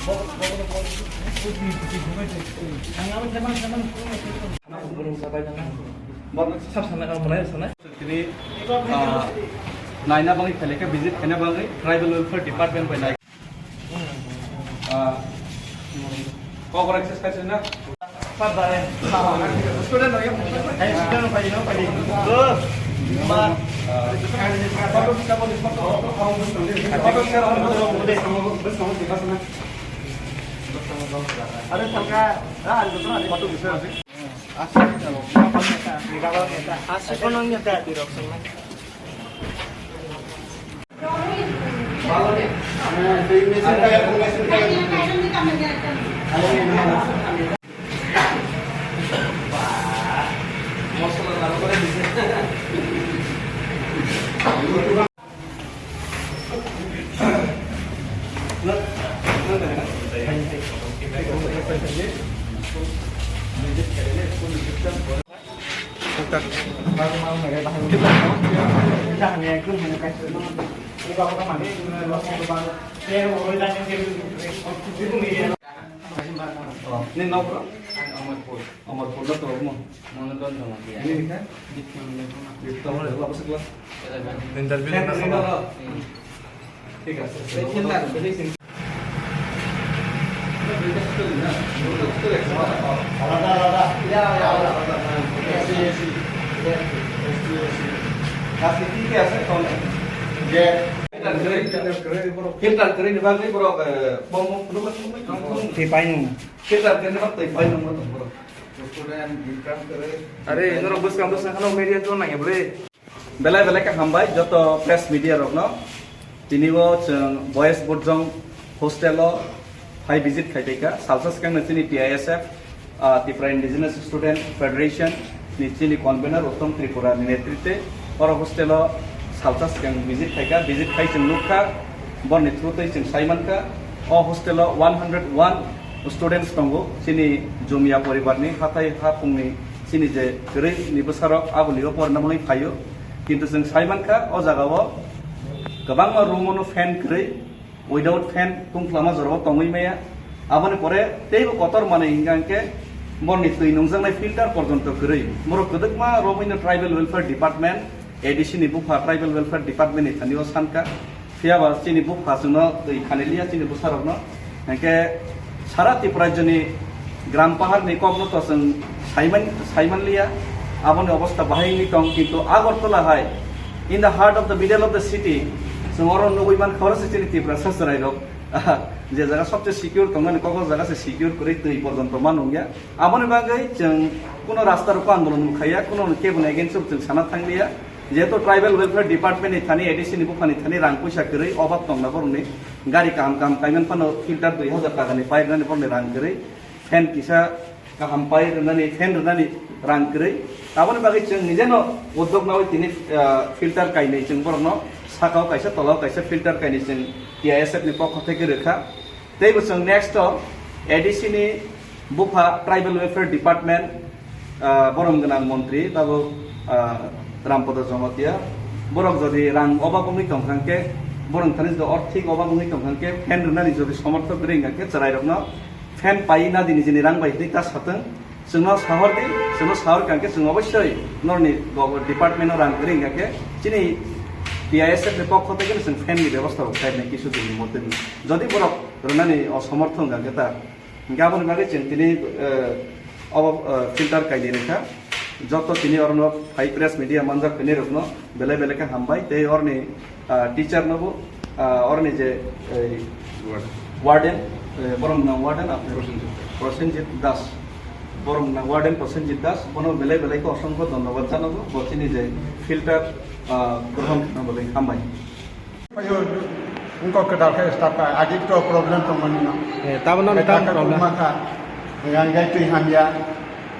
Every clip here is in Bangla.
Ini naina bangi kali ke visit kena bangi tribal welfare department by naik. Kau akses kasih na? Padahal. Student lagi. Student pagi no pagi. Ada salka, ada betul ada batu bisa sih. Asal kalau asal kono nyata di roksan. Kalau ni, di mesin ini nomor Ahmad Pur lah tuh mau nonton sama dia. Ini kan di tahun berapa sekolah? Interview sama. Tiga. Cinta jadi sini. Ada. Ya. Kasih tiga sekon. Ya. Kita keren di bangkai bro, bom di payung. Kita keren waktu di payung bro. Are, noro bus kampus kalau media tuh nanya boleh. Belai kan hambai, joto press media rokno. Tini wo boys bodjong hostel lo high visit kaiteka. Salsas kan nanti TISF, Tripura Indigenous Student Federation, nanti convener Uttam Tripura netrite. Orang hostel lo salsas kan visit kaiteka, visit kaiteng lukka. Bon netrute ceng Simon ka. Oh hostel lo 101 students tunggu sini jumia poribar ni hatai hapung ni sini je kiri ni besarok abu liyo por namuli payo kintu seng Simon ka o jagawo gabang ma rumono fan kiri without fan tung lama jorbo tongui meya abone pore teibo kotor mane ingangke mon ni tui nungjang nai filter porjonto kiri moro kedek ma romino tribal welfare department edition ni buka tribal welfare department ni thanio sanka fiaba sini buka suno tui khanelia sini besarok no angke সারা ত্রিপুরার জন্য গ্রাম পাহাড় নিকগ্ন তসং সাইমান লিয়া আবনি অবস্থা বাহিনী টং কিন্তু আগরতলা হয় in the heart of the middle of the city जों अरन नगैमान खरसे चिनि ত্রিপুরা ससराय रक जे जायगा सबसे सिकिउर तंगन कगल जायगा से सिकिउर करै दै पर्यन्त मानुंगिया आबनि बागै जों कोनो रास्ता रुको आन्दोलन मुखाया कोनो केबन एगेन्स्ट जों साना थांलिया जेहेतु ट्राइबल वेलफेयर डिपार्टमेंट नि थानी एडिशन बुखानी थानी रां पैसा करै अभाब दंना बरनि गाड़ी काम काइमन फानो फिल्टर 2000 टाका नि पाइरनानि बरनि रां करै फैन किसा गाहाम पाइरनानि फैन रनानि रां करै आबनि बागै जों निजेनो उद्योग नावै तिनि फिल्टर काइनै जों बरनो साकाव काइसा तलाव काइसा फिल्टर काइनै जों TISF नि पक्ष थेके रेखा तेबो जों नेक्स्ट एडिशन नि बुफा ट्राइबल वेलफेयर डिपार्टमेंट बरम गोनां मन्त्री बाबु रामपद जमातिया बरक जदि रां अभाबनि दंखांके बरं थानि जदि आर्थिक अभाबनि दंखांके फैन रुनानि जदि समर्थक रिंगाके चरायरकनो फैन पाइना दिनि जिनि रां बायदि ता साथों जोंनो साहर कांके जों अवश्य नरनि डिपार्टमेन्ट रां रिंगाके जिनि TISF नि पक्ष थेके जों फैन नि व्यवस्था खायनाय किछु दिनि मते जदि बरक रुनानि असमर्थन गाके ता गाबन बागे जों तिनि फिल्टर काइदि रेखा যত তিনি অরণ হাই প্রেস মিডিয়া মানজা ফেনে রকনো বেলে বেলেকে হামবাই তে অরনি টিচার নবো অরনি যে ওয়ার্ডেন বরং না ওয়ার্ডেন আপনি প্রসেনজিৎ দাস বরং না ওয়ার্ডেন প্রসেনজিৎ দাস কোনো বেলে বেলেকে অসংখ্য ধন্যবাদ জানাবো বচিনি যে ফিল্টার গ্রহণ বলে হামবাই उनको कदाल का स्टाफ का आगे तो प्रॉब्लम तो मनी ना तब ना प्रॉब्लम था yang gaitu hamya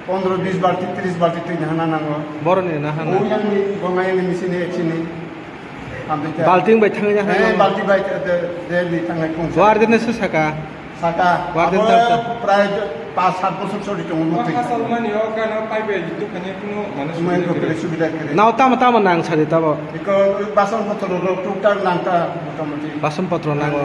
15-20 बाल्टी 30 बाल्टी तो नहाना नांगो बरने नहाना ओ yang गंगाय नि मिसिने एक्सिनि बाल्टिं बाय थाङो जाहा बाल्टी बाय दे नि थांनाय कम वार्डेन से साका वार्डेन प्राय 5-7 বছর চলি তো উন্নতি সালমানি ও কানা পাইবে লিটু খানে কোনো মানুষ মানে করে সুবিধা করে নাও তাম নাং সারি তাবো ইকো বাসন পত্র টুকটাক নাংটা মোটামুটি বাসন পত্র নাঙ্গো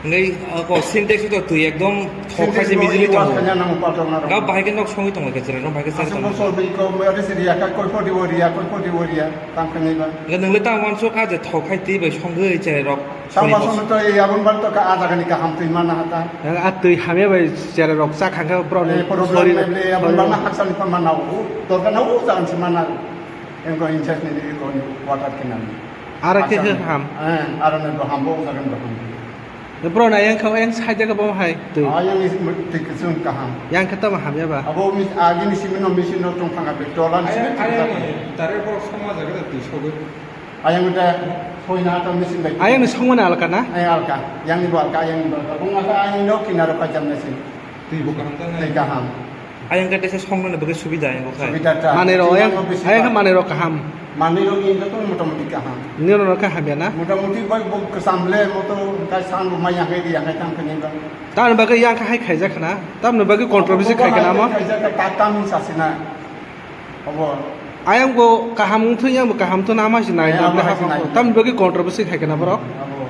ngay có syntax itu tuh ekdom thokhaise bijili Iwas tong kanya nang patong nang. ga bahai nok songi tong ke jere no bahai ke sar Asal tong bosol bi ko mo ada seria ka koi podi woria tam kanya ba. ga nang ta wan so ka je thokhai ti bai songai jere rok Sama sama to ya bun bar to ka ada kan ka ham tu mana hata. Atui hamia bai jere rok sa khangka pro Ni problem le ya bun bar na haksan pa mana u. To ka na u jangan si mana. Em ko incest ni ko ni water kinan. ara ke ham Ara na do ham bo jangan do ham. pro na yang khau yang sai jaga bom hai tu Yang ni tik sun ka ham. yang kata ma hamia ba Abo mi agi ni simino misino tong khanga be tolan si. 아양이 다른 거 소마자가 뒤속을 Ayang udah soina atau mesin baik. ayang ni songmana alkana Ayang alka, yang ni alka, yang ni alka. Kung asa ayang no kinaro pa jam mesin. 뒤보고 한다는 Tiga ham. ayang ka desa songna bagai subida yang ko khai Sudah dah. mane ro ayang ka mane ro ka ham Mani lo ini tu mudah-mudah ka ham. ni ro ka hamia na Mudah-mudah baik buk kesamble moto kai san rumah yang kayak yang kayak kini kan. tam ba yang ka hai khaija khana tam no ba ke controversy khai kana ma Kayak ka tatam sasina. Abo. ayang go ka ham thu yang ka ham thu na ma si nai Ayang na ma si nai. tam ba ke controversy khai kana bro Abo.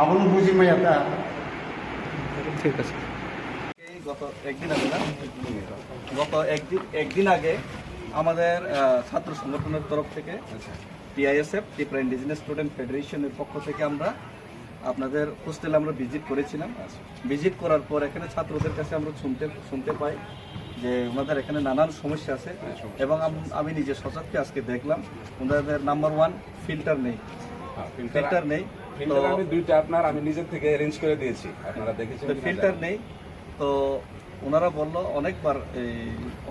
Abo nu buji maya ta. ঠিক আছে গত একদিন আগে না গত একদিন আগে আমাদের ছাত্র সংগঠনের তরফ থেকে টিআইএসএফ ত্রিপুরা ইন্ডিজিনাস স্টুডেন্ট ফেডারেশনের পক্ষ থেকে আমরা আপনাদের হোস্টেলে আমরা ভিজিট করেছিলাম ভিজিট করার পর এখানে ছাত্রদের কাছে আমরা শুনতে পাই যে ওনাদের এখানে নানান সমস্যা আছে এবং আমি নিজে সচক্ষে আজকে দেখলাম ওনাদের নাম্বার 1 ফিল্টার নেই ফিল্টার নেই ফিল্টার আমি দুইটা আপনার আমি নিজের থেকে অ্যারেঞ্জ করে দিয়েছি আপনারা দেখেছেন কিনা ফিল্টার জানি না। নেই তো ওনারা বললো অনেকবার এই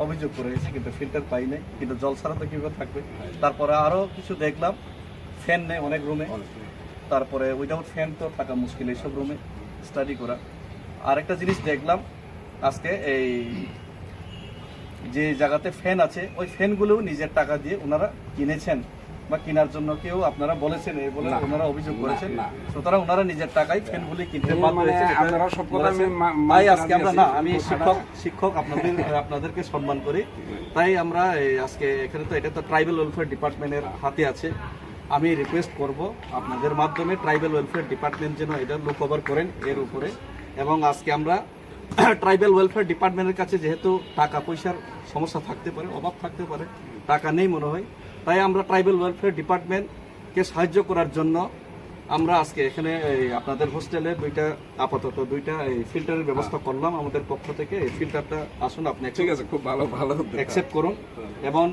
অভিযোগ করে গেছে কিন্তু ফিল্টার পাই নাই কিন্তু জল ছাড়া তো কিভাবে থাকবে তারপরে আরো কিছু দেখলাম ফ্যান নেই অনেক রুমে তারপরে উইদাউট ফ্যান তো থাকা মুশকিল এইসব রুমে স্টাডি করা আরেকটা জিনিস দেখলাম আজকে এই যে জায়গাতে ফ্যান আছে ওই ফ্যানগুলো নিজের টাকা দিয়ে ওনারা কিনেছেন বা কেনার জন্য কেউ আপনারা বলেছেন এই বলে না। ওনারা অভিযোগ না, করেছেন না। সুতরাং ওনারা নিজের টাকায় ফ্যানগুলি কিনতে মানে বাধ্য হয়েছে আপনারা সব কথা আমি তাই আজকে আমরা না দিয়েছি। আমি শিক্ষক আপনাদেরকে সম্মান করি তাই আমরা আজকে এখানে তো এটা তো ট্রাইবাল ওয়েলফেয়ার ডিপার্টমেন্টের হাতে আছে আমি রিকোয়েস্ট করব আপনাদের মাধ্যমে ট্রাইবাল ওয়েলফেয়ার ডিপার্টমেন্ট যেন এটা লুক ওভার করেন এর উপরে এবং আজকে আমরা ট্রাইবাল ওয়েলফেয়ার ডিপার্টমেন্টের কাছে যেহেতু টাকা পয়সার সমস্যা থাকতে পারে অভাব থাকতে পারে টাকা নেই মনে হয় তাই আমরা ট্রাইবাল ওয়েলফেয়ার ডিপার্টমেন্টকে সাহায্য করার জন্য আমরা আজকে এখানে আপনাদের হোস্টেলে আপাতত দুইটা ফিল্টারের ব্যবস্থা করলাম আমাদের পক্ষ থেকে এই ফিল্টারটা আসুন আপনি ঠিক আছে খুব ভালো ভালো অ্যাকসেপ্ট করুন এবং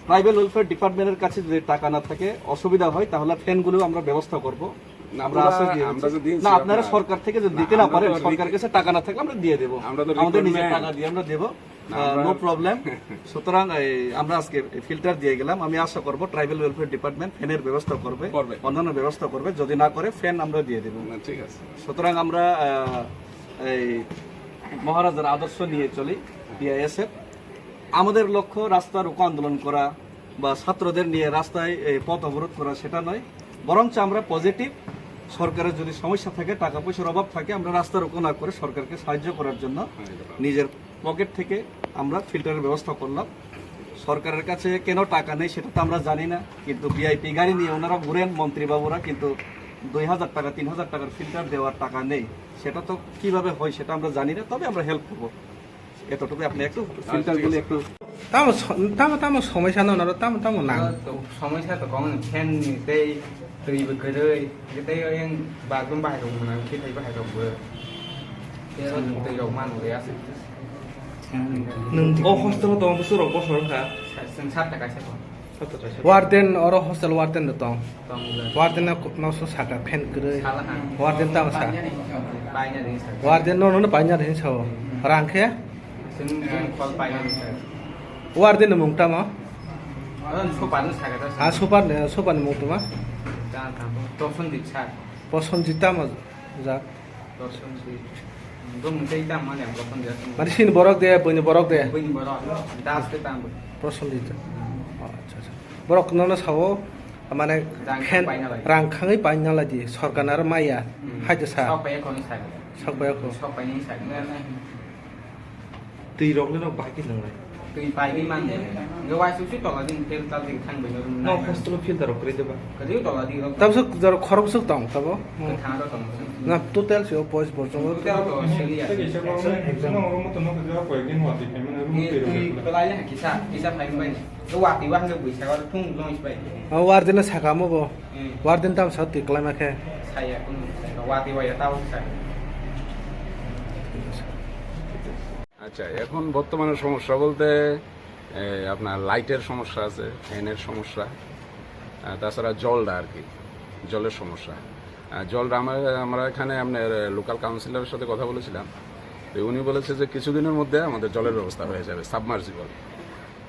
ট্রাইবাল ওয়েলফেয়ার ডিপার্টমেন্টের কাছে যদি টাকা না থাকে অসুবিধা হয় তাহলে ফ্যানগুলো আমরা ব্যবস্থা করব আমরা আশা দিয়ে আমরা যদি না আপনারা সরকার থেকে যদি দিতে না পারেন সরকারের কাছে টাকা না থাকলে আমরা দিয়ে দেবো আমরা তো আমাদের নিজের recruitment- টাকা দিয়ে আমরা দেবো নো প্রবলেম সুতরাং আমরা আজকে ফিল্টার দিয়ে গেলাম আমি আশা করব ট্রাইবাল ওয়েলফেয়ার ডিপার্টমেন্ট ফ্যানের ব্যবস্থা করবে অন্যান্য ব্যবস্থা করবে যদি না করে ফ্যান আমরা দিয়ে দেবো না, ঠিক আছে সুতরাং আমরা এই মহারাজার আদর্শ নিয়ে চলি টিআইএসএফ আমাদের লক্ষ্য রাস্তা রোকো আন্দোলন করা বা ছাত্রদের নিয়ে রাস্তায় পথ অবরোধ করা সেটা নয় বরঞ্চ আমরা পজিটিভ সরকারের যদি সমস্যা থাকে টাকা পয়সার অভাব থাকে আমরা রাস্তা রোকো না করে সরকারকে সাহায্য করার জন্য নিজের পকেট থেকে আমরা ফিল্টারের ব্যবস্থা করলাম সরকারের কাছে কেন টাকা নেই সেটা তো আমরা জানি না কিন্তু ভিআইপি গাড়ি নিয়ে ওনারা ঘুরেন মন্ত্রীবাবুরা কিন্তু 2000 টাকা 3000 টাকার ফিল্টার দেওয়ার টাকা নেই সেটা তো কিভাবে হয় সেটা আমরা জানি না তবে আমরা হেল্প করবো এতটুকু আপনি একটু ফিল্টারগুলি একটু tamo সমস্যা না tamo nang সমস্যা তো কম ফ্যান নিতেই दैबो गोरै दै yang बागुम बाहाय दं ना खिथाय बाहाय दंबो दै याव मान गैयासै nung hostel to ang surok bosor ka जों 7 টাকা সেকন warden oro hostel warden no tong dong warden na so saka pen grei salah warden tang sa baynya ding sa warden no panya den so rangkhe जों कल baynya ding sa warden no mungta ma sopan sa ka a sopan mungta ma jangan kamu tosun diksa posonjita ma ja tosun si dum tei tam ma yang tosun dia mari sin borok de bani borok de bini baro das ke tam posonjita acha acha borok no sawo মানে ফ্যান রাংখাঙै পাইনা লাদি সরকার মাইয়া হাইতে সা सब पे कोन sa সকবায়ক सब पे ni sa tui rok le no bahai ki nang lai tui pai ni man nge wai su su to la ding tel tal ding thang be no hostel filter rok kre deba ka diu to la ding তাবসক জর খরবসক তং তাবো ka thang ro tong না টোটাল সে বয়স বর্জন Total to sili ya. Pelai ya kisah paling baik. Lu waktu lu bisa kalau tung long ispai. ওয়ার্ডেনে সাকামো বো ওয়ার্ডেন তাম সাথে টিকলাই মাখে Saya pun waktu ya tahu saya. আচ্ছা, এখন বর্তমানে সমস্যা বলতে আপনার লাইটের সমস্যা আছে, ফ্যানের সমস্যা, তাছাড়া জলটা আর কি, জলের সমস্যা। জলটা আমরা এখানে আপনার লোকাল কাউন্সিলরের সাথে কথা বলেছিলাম, তো উনি বলেছে যে কিছুদিনের মধ্যে আমাদের জলের ব্যবস্থা হয়ে যাবে, সাবমার্সিবল,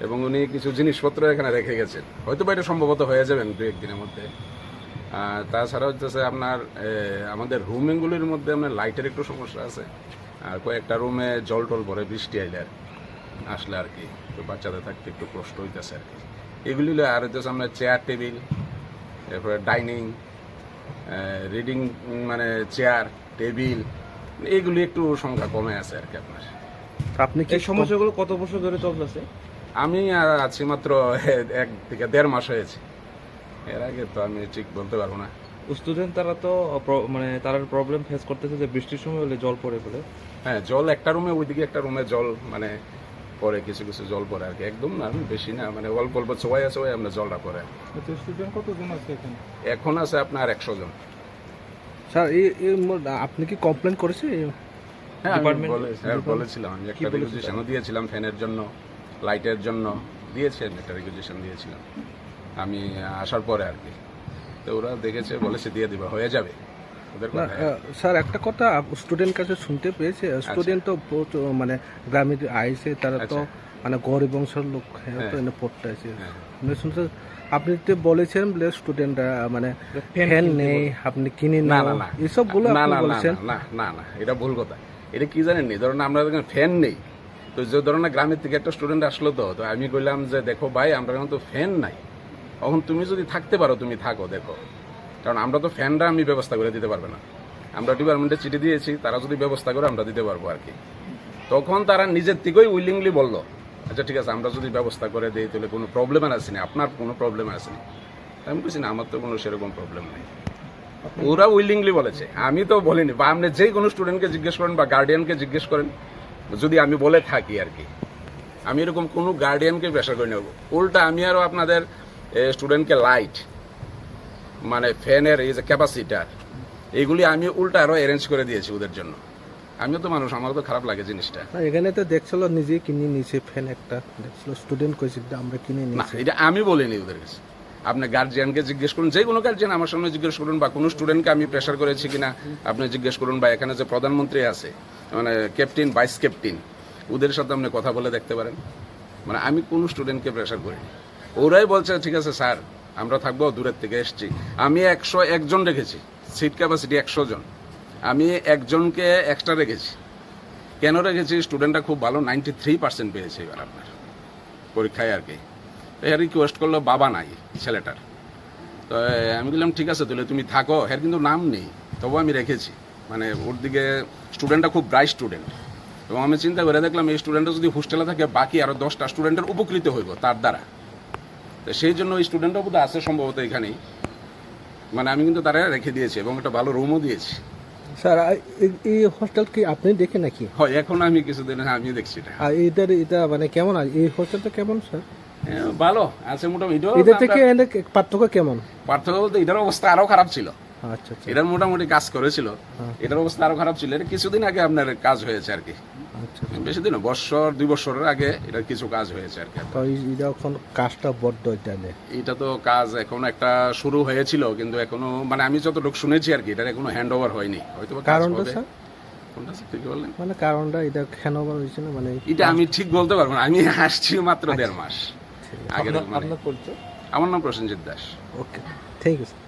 এবং উনি কিছু জিনিসপত্র এখানে রেখে গেছেন, হয়তো বা এটা সম্ভবত হয়ে যাবেন 2-1 দিনের মধ্যে। তাছাড়া হচ্ছে আপনার আমাদের রুমগুলির মধ্যে আপনার লাইটের একটু সমস্যা আছে, আর কয়েকটা রুমে জল টল পরে বৃষ্টি আইলে আসলে আর কি, তো বাচ্চাদের থাকতে একটু কষ্ট হইতেছে আর কি। এগুলি আর হচ্ছে আপনার চেয়ার টেবিল, এরপরে ডাইনিং, রিডিং মানে চেয়ার টেবিল, এইগুলি একটু সংখ্যা কমে আছে আর কি আপনার। আপনি কি এই সমস্যাগুলো কত বছর ধরে চলতেছে? আমি আছি মাত্র 1 থেকে 1.5 মাস হয়েছে, এর আগে তো আমি ঠিক বলতে পারবো না। স্টুডেন্ট তারা তো মানে তারা প্রবলেম ফেস করতেছে যে বৃষ্টির সময় হলে জল পড়ে ফেলে। হ্যাঁ, জল একটা রুমে, ওইদিকে একটা রুমে জল মানে পরে, কিছু কিছু জল পরে আর কি, একদম না বেশি না, মানে অল্প অল্প চোয়াই আছে, ওই আমরা জলটা পরে। স্টুডেন্ট কতজন আছে এখানে? এখন আছে আপনার 100 জন। স্যার আপনি কি কমপ্লেন করেছে? হ্যাঁ, ডিপার্টমেন্ট বলেছিলাম, আমি একটা রিকুইজিশনও দিয়েছিলাম, ফ্যানের জন্য, লাইটের জন্য দিয়েছি, একটা রিকুইজিশন দিয়েছিলাম আমি আসার পরে আর কি। তো ওরা দেখেছে, বলেছে দিয়ে দিবা, হয়ে যাবে ওদের কথা। স্যার একটা কথা স্টুডেন্ট কাছে শুনতে পেয়েছে, স্টুডেন্ট তো মানে গ্রামে আইছে, তারা তো মানে গরিব বংশের লোক, তো এনে পড়তে আছে। শুনতে আপনি তো বলেছেন বলে স্টুডেন্টরা মানে ফ্যান নেই, আপনি কিনে না না না না, এসব বলে না আপনি না বলেছেন। না না না, এটা ভুল কথা। এটা কি জানেন নি, ধরুন আমরা এখানে ফ্যান নেই, তো যে ধরুন গ্রামের থেকে একটা স্টুডেন্ট আসলো, তো আমি কইলাম যে দেখো ভাই, আমরা এখন তো ফ্যান নাই, এখন তুমি যদি থাকতে পারো তুমি থাকো, দেখো, কারণ আমরা তো ফ্যানরা আমি ব্যবস্থা করে দিতে পারবে না, আমরা ডিপার্টমেন্টে চিঠি দিয়েছি, তারা যদি ব্যবস্থা করে আমরা দিতে পারবো আর কি। তখন তারা নিজের থেকেই উইলিংলি বললো, আচ্ছা ঠিক আছে, আমরা যদি ব্যবস্থা করে দিই তাহলে কোনো প্রবলেম আসেনি, আপনার কোনো প্রবলেম আসেনি। আমি বলছি না, আমার তো কোনো সেরকম প্রবলেম নেই। ওরা উইলিংলি বলেছে, আমি তো বলিনি। বা আপনি যে কোনো স্টুডেন্টকে জিজ্ঞেস করেন বা গার্ডিয়ানকে জিজ্ঞেস করেন, যদি আমি বলে থাকি আর কি, আমি এরকম কোনো গার্ডিয়ানকে প্রেশার করে নেব। উল্টা আমি আরও আপনাদের স্টুডেন্টকে লাইট মানে ফ্যানের এই যে ক্যাপাসিটার, এইগুলি আমি উল্টা আরও অ্যারেঞ্জ করে দিয়েছি ওদের জন্য। আমিও তো মানুষ, আমারও তো খারাপ লাগে জিনিসটা। এখানে তো দেখছিল নিজে কিনে নিয়েছে ফ্যান একটা, দেখছিল স্টুডেন্ট কইছে আমরা কিনে না, নিয়েছি। এটা আমি বলিনি ওদের কাছে। আপনি গার্জিয়ানকে জিজ্ঞেস করুন, যে কোনো গার্জিয়ান আমার সামনে জিজ্ঞেস করুন, বা কোনো স্টুডেন্টকে আমি প্রেশার করেছি কিনা আপনি জিজ্ঞেস করুন, বা এখানে যে প্রধানমন্ত্রী আছে মানে ক্যাপ্টেন, ভাইস ক্যাপ্টেন, ওদের সাথে আপনি কথা বলে দেখতে পারেন। মানে আমি কোনো স্টুডেন্টকে প্রেশার করিনি। ওরাই বলছে ঠিক আছে স্যার, আমরা থাকবো, দূরের থেকে এসছি। আমি 101 জন রেখেছি, সিট ক্যাপাসিটি 100 জন, আমি একজনকে এক্সট্রা রেখেছি। কেন রেখেছি? স্টুডেন্টটা খুব ভালো, 93% পেয়েছে এবার আপনার পরীক্ষায় আর কি। এর রিকোয়েস্ট করলো, বাবা নাই ছেলেটার, তো আমি বললাম ঠিক আছে তাহলে তুমি থাকো। এর কিন্তু নাম নেই, তবু আমি রেখেছি। মানে ওর দিকে স্টুডেন্টটা খুব ব্রাইট স্টুডেন্ট, এবং আমি চিন্তা করে দেখলাম এই স্টুডেন্টটা যদি হোস্টেলে থাকে বাকি আরও 10টা স্টুডেন্টের উপকৃত হইব তার দ্বারা। তো সেই জন্য ওই স্টুডেন্টটা বোধহয় আছে সম্ভবত এখানেই, মানে আমি কিন্তু তারা রেখে দিয়েছি এবং একটা ভালো রুমও দিয়েছি। স্যার এই হোস্টেল কি আপনি দেখে নাকি? হয়, এখন আমি কিছুদিন আমি দেখছি এটা। আর এটা মানে কেমন আছে এই হোস্টেলটা, কেমন স্যার? ভালো আছে মোটামুটি। এটা থেকে পার্থক্য কেমন? পার্থক্য বলতে এটার অবস্থা আরো খারাপ ছিল, আচ্ছা আচ্ছা, এটার মোটামুটি কাজ করেছিল, এটার অবস্থা আরো খারাপ ছিল। এটা কিছুদিন আগে আপনার কাজ হয়েছে আর কি, আচ্ছা। বেশি দিন, 2 বছরের আগে এটার কিছু কাজ হয়েছে আর কি। তো এটা এখন কাজটা বড্ড জানে। এটা তো কাজ এখন একটা শুরু হয়েছিল, কিন্তু এখনো মানে আমি যতটুকু শুনেছি আর কি, এটা এখনো হ্যান্ড ওভার হয়নি। হয়তো কারণটা স্যার? কোনটা স্যার ঠিক বললেন? মানে কারণটা এটা কেন হয়েছে না, মানে এটা আমি ঠিক বলতে পারবো না, আমি আসছি মাত্র 1.5 মাস আগে। আপনার পরিচয়? আমার নাম প্রসেনজিৎ দাস। ওকে, থ্যাংক ইউ স্যার।